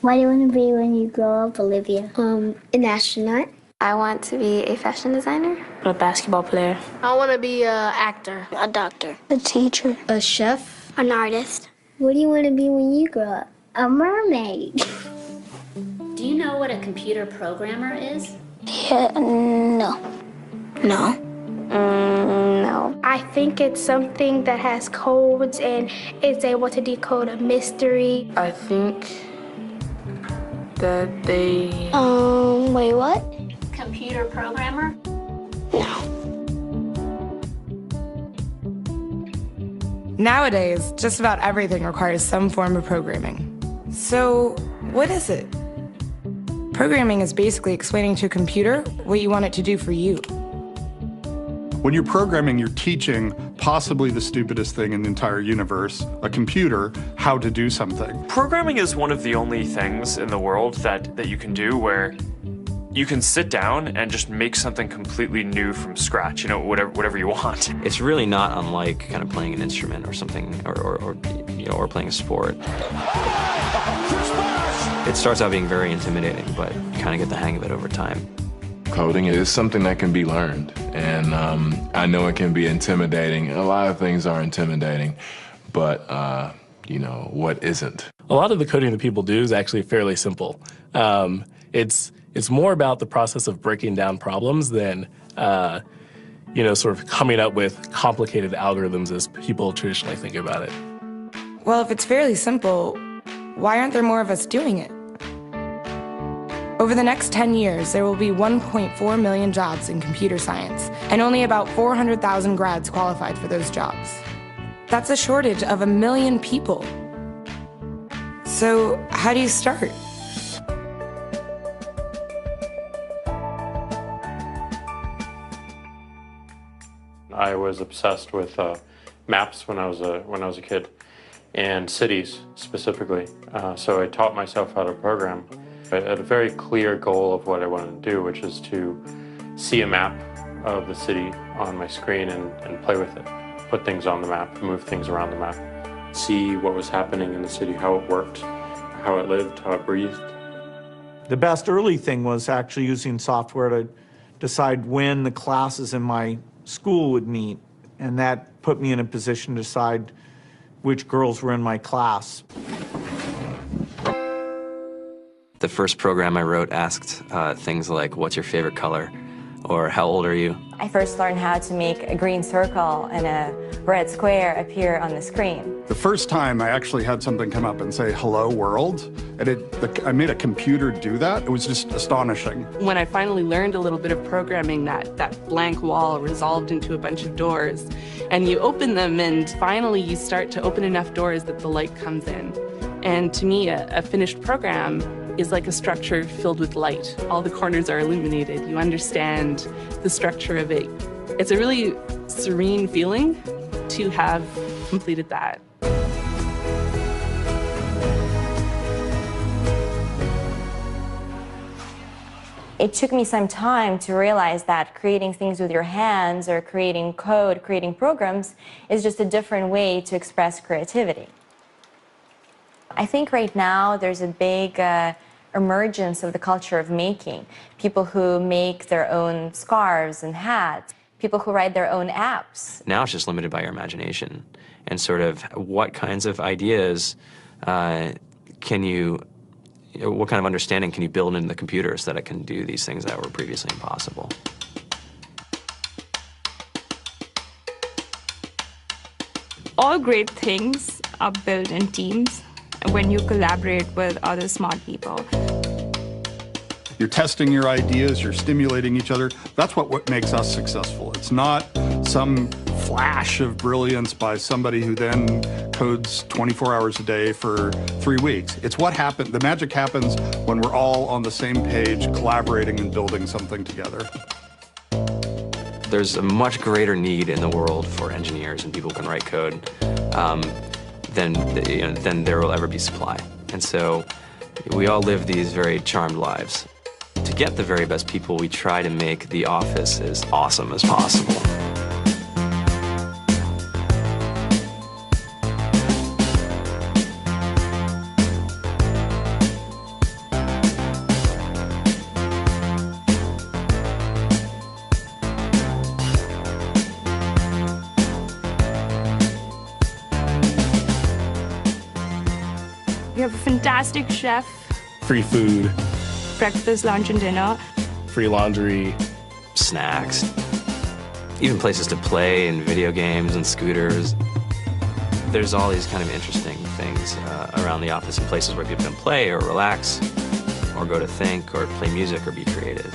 What do you want to be when you grow up, Olivia? An astronaut. I want to be a fashion designer. A basketball player. I want to be an actor. A doctor. A teacher. A chef. An artist. What do you want to be when you grow up? A mermaid. Do you know what a computer programmer is? Yeah, no. No. No. I think it's something that has codes and is able to decode a mystery. I think that they... Wait, what? Computer programmer? No. Nowadays, just about everything requires some form of programming. So, what is it? Programming is basically explaining to a computer what you want it to do for you. When you're programming, you're teaching possibly the stupidest thing in the entire universe, a computer, how to do something. Programming is one of the only things in the world that you can do where you can sit down and just make something completely new from scratch, you know, whatever you want. It's really not unlike kind of playing an instrument or something, or playing a sport. It starts out being very intimidating, but you kind of get the hang of it over time. Coding is something that can be learned, and I know it can be intimidating. A lot of things are intimidating, but you know, what isn't? A lot of the coding that people do is actually fairly simple. It's more about the process of breaking down problems than, sort of coming up with complicated algorithms as people traditionally think about it. Well, if it's fairly simple, why aren't there more of us doing it? Over the next 10 years, there will be 1.4 million jobs in computer science, and only about 400,000 grads qualified for those jobs. That's a shortage of 1 million people. So, how do you start? I was obsessed with maps when I was a kid, and cities specifically. So I taught myself how to program. I had a very clear goal of what I wanted to do, which is to see a map of the city on my screen and play with it. Put things on the map, move things around the map. See what was happening in the city, how it worked, how it lived, how it breathed. The best early thing was actually using software to decide when the classes in my school would meet, and that put me in a position to decide which girls were in my class. The first program I wrote asked things like, what's your favorite color? Or how old are you? I first learned how to make a green circle and a red square appear on the screen. The first time I actually had something come up and say, hello world, and I made a computer do that. It was just astonishing. When I finally learned a little bit of programming, that blank wall resolved into a bunch of doors, and you open them, and finally you start to open enough doors that the light comes in. And to me, a finished program is like a structure filled with light. All the corners are illuminated. You understand the structure of it. It's a really serene feeling to have completed that. It took me some time to realize that creating things with your hands or creating code, creating programs, is just a different way to express creativity. I think right now there's a big emergence of the culture of making. People who make their own scarves and hats, people who write their own apps. Now it's just limited by your imagination and sort of what kinds of ideas what kind of understanding can you build into the computer so that it can do these things that were previously impossible. All great things are built in teams when you collaborate with other smart people. You're testing your ideas, you're stimulating each other. That's what makes us successful. It's not some flash of brilliance by somebody who then codes 24 hours a day for 3 weeks. It's what happened. The magic happens when we're all on the same page, collaborating and building something together. There's a much greater need in the world for engineers and people who can write code than there will ever be supply. And so we all live these very charmed lives. To get the very best people, we try to make the office as awesome as possible. have a fantastic chef, Free food, breakfast, lunch, and dinner. free laundry, snacks, even places to play and video games and scooters. There's all these kind of interesting things around the office and places where people can play or relax or go to think or play music or be creative.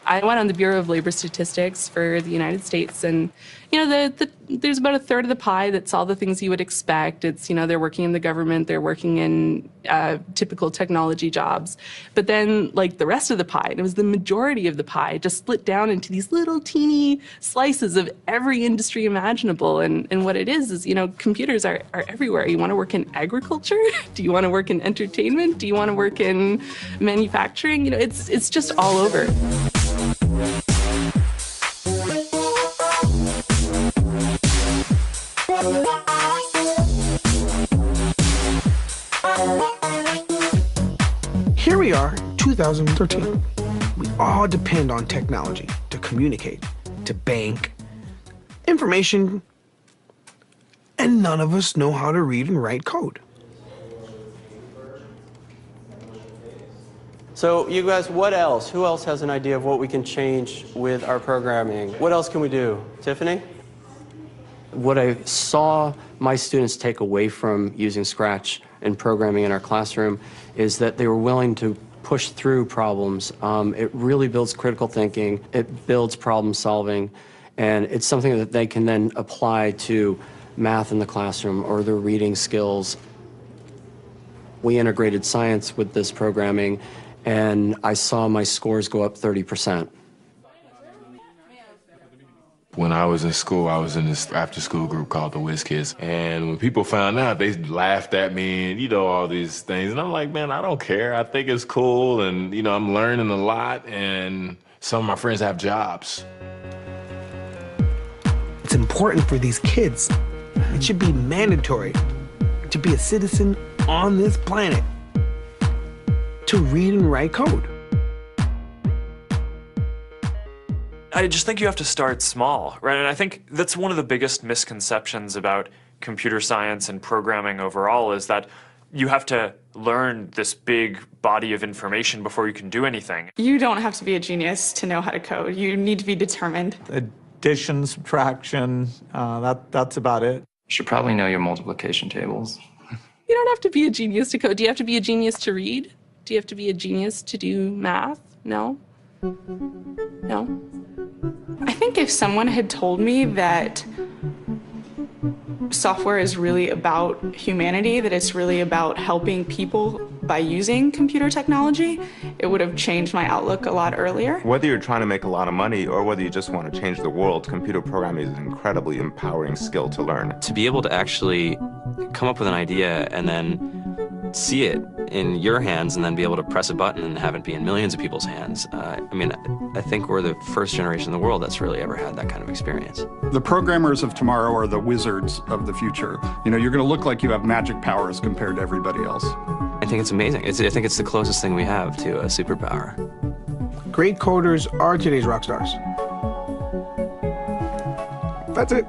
I went on the Bureau of Labor Statistics for the United States, and there's about a third of the pie that's all the things you would expect. It's, they're working in the government, they're working in typical technology jobs. But then, like, the rest of the pie, and it was the majority of the pie, just split down into these little teeny slices of every industry imaginable. And what it is, computers are everywhere. You want to work in agriculture? Do you want to work in entertainment? Do you want to work in manufacturing? It's just all over. Here we are, 2013. We all depend on technology to communicate, to bank, information, and none of us know how to read and write code. So you guys, what else? Who else has an idea of what we can change with our programming? What else can we do? Tiffany? What I saw my students take away from using Scratch and programming in our classroom is that they were willing to push through problems. It really builds critical thinking, it builds problem solving, and it's something that they can then apply to math in the classroom or their reading skills. We integrated science with this programming, and I saw my scores go up 30%. When I was in school, I was in this after-school group called the Whiz Kids. And when people found out, they laughed at me and, all these things. And I'm like, man, I don't care. I think it's cool. And, I'm learning a lot. And some of my friends have jobs. It's important for these kids. It should be mandatory to be a citizen on this planet, to read and write code. I just think you have to start small, right? And I think that's one of the biggest misconceptions about computer science and programming overall is that you have to learn this big body of information before you can do anything. You don't have to be a genius to know how to code. You need to be determined. Addition, subtraction, that's about it. You should probably know your multiplication tables. You don't have to be a genius to code. Do you have to be a genius to read? Do you have to be a genius to do math? No. No. I think if someone had told me that software is really about humanity, that it's really about helping people by using computer technology, it would have changed my outlook a lot earlier. Whether you're trying to make a lot of money or whether you just want to change the world, computer programming is an incredibly empowering skill to learn. To be able to actually come up with an idea and then see it in your hands and then be able to press a button and have it be in millions of people's hands. I think we're the first generation in the world that's really ever had that kind of experience. The programmers of tomorrow are the wizards of the future. You're going to look like you have magic powers compared to everybody else. I think it's amazing. I think it's the closest thing we have to a superpower. Great coders are today's rock stars. That's it.